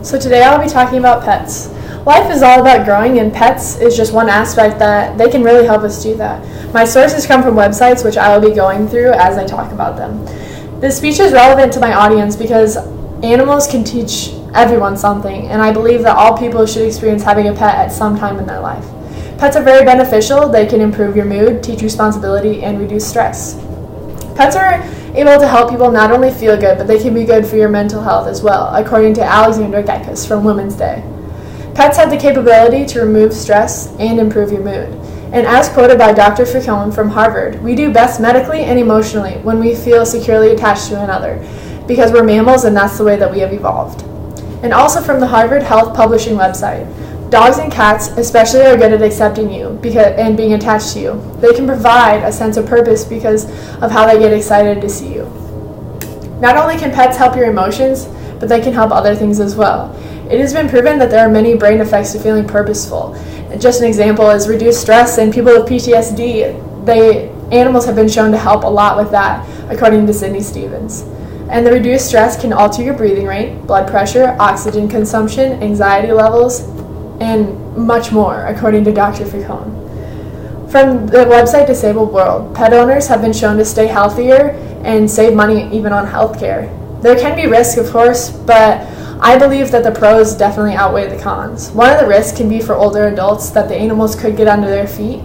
So today I'll be talking about pets. Life is all about growing, and pets is just one aspect that they can really help us do that. My sources come from websites, which I will be going through as I talk about them. This speech is relevant to my audience because animals can teach everyone something, and I believe that all people should experience having a pet at some time in their life. Pets are very beneficial. They can improve your mood, teach responsibility, and reduce stress. Pets are able to help people not only feel good, but they can be good for your mental health as well, according to Alexandra Gekas from Women's Day. Pets have the capability to remove stress and improve your mood. And as quoted by Dr. Foucault from Harvard, we do best medically and emotionally when we feel securely attached to another, because we're mammals and that's the way that we have evolved. And also from the Harvard Health Publishing website, dogs and cats especially are good at accepting you and being attached to you. They can provide a sense of purpose because of how they get excited to see you. Not only can pets help your emotions, but they can help other things as well. It has been proven that there are many brain effects to feeling purposeful. Just an example is reduced stress, and people with PTSD, animals have been shown to help a lot with that, according to Sydney Stevens. And the reduced stress can alter your breathing rate, blood pressure, oxygen consumption, anxiety levels, and much more, according to Dr. Foucault. From the website Disabled World, pet owners have been shown to stay healthier and save money even on healthcare. There can be risks, of course, but I believe that the pros definitely outweigh the cons. One of the risks can be for older adults that the animals could get under their feet,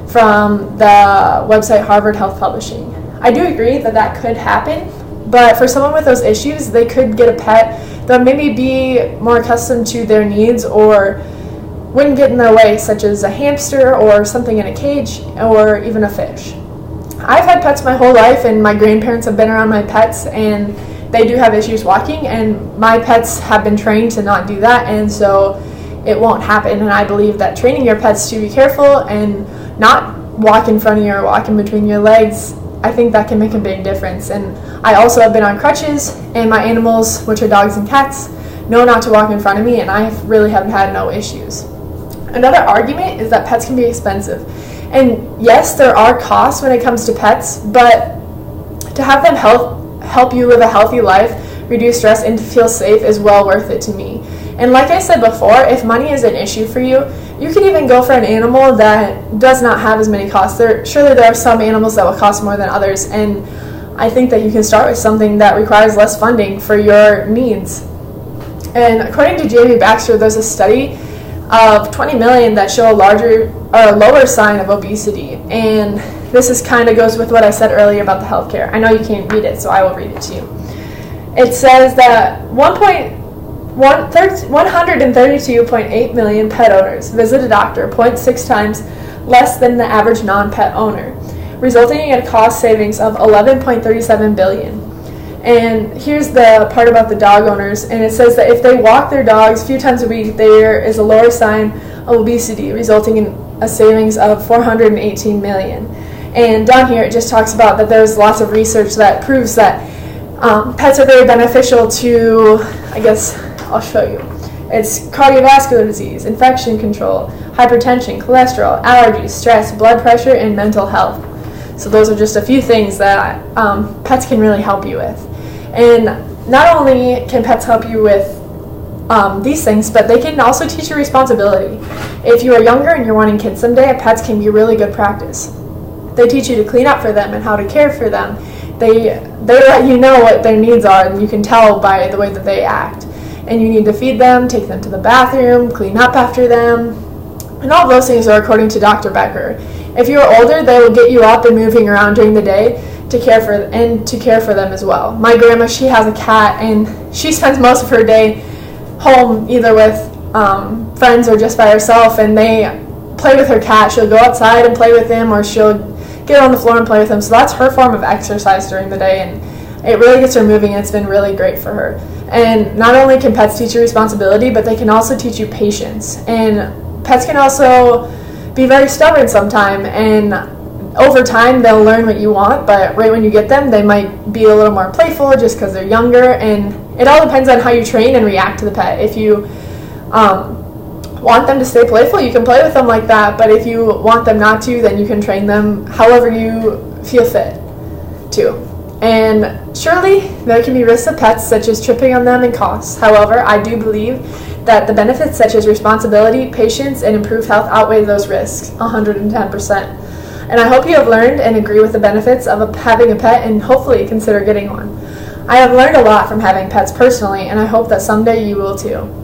from the website Harvard Health Publishing. I do agree that that could happen, but for someone with those issues, they could get a pet that maybe be more accustomed to their needs or wouldn't get in their way, such as a hamster or something in a cage or even a fish. I've had pets my whole life, and my grandparents have been around my pets, and they do have issues walking, and my pets have been trained to not do that, and so it won't happen. And I believe that training your pets to be careful and not walk in front of you or walk in between your legs, I think that can make a big difference. And I also have been on crutches, and my animals, which are dogs and cats, know not to walk in front of me, and I really have had no issues. Another argument is that pets can be expensive. And yes, there are costs when it comes to pets, but to have them help you live a healthy life, reduce stress, and to feel safe is well worth it to me. And like I said before, if money is an issue for you, you can even go for an animal that does not have as many costs. Surely there are some animals that will cost more than others, and I think that you can start with something that requires less funding for your needs. And according to Jamie Baxter, there's a study of 20 million that show a lower sign of obesity, and this is kind of goes with what I said earlier about the healthcare. I know you can't read it, so I will read it to you. It says that 132.8 million pet owners visit a doctor 0.6 times less than the average non-pet owner, resulting in a cost savings of 11.37 billion. And here's the part about the dog owners, and it says that if they walk their dogs a few times a week, there is a lower sign of obesity, resulting in a savings of 418 million. And down here it just talks about that there's lots of research that proves that pets are very beneficial to, I guess I'll show you. It's cardiovascular disease, infection control, hypertension, cholesterol, allergies, stress, blood pressure, and mental health. So those are just a few things that pets can really help you with. And not only can pets help you with these things, but they can also teach you responsibility. If you are younger and you're wanting kids someday, pets can be really good practice. They teach you to clean up for them and how to care for them. They let you know what their needs are, and you can tell by the way that they act. And you need to feed them, take them to the bathroom, clean up after them, and all those things are according to Dr. Becker. If you're older, they will get you up and moving around during the day to care for them as well. My grandma, she has a cat, and she spends most of her day home either with friends or just by herself, and they play with her cat. She'll go outside and play with him, or she'll get on the floor and play with him. So that's her form of exercise during the day, and it really gets her moving, and it's been really great for her. And not only can pets teach you responsibility, but they can also teach you patience. And pets can also be very stubborn sometimes, and over time they'll learn what you want, but right when you get them, they might be a little more playful just because they're younger, and it all depends on how you train and react to the pet. If you want them to stay playful, you can play with them like that, but if you want them not to, then you can train them however you feel fit to. And surely there can be risks of pets, such as tripping on them and costs. However, I do believe that the benefits such as responsibility, patience, and improved health outweigh those risks 110%. And I hope you have learned and agree with the benefits of having a pet and hopefully consider getting one. I have learned a lot from having pets personally, and I hope that someday you will too.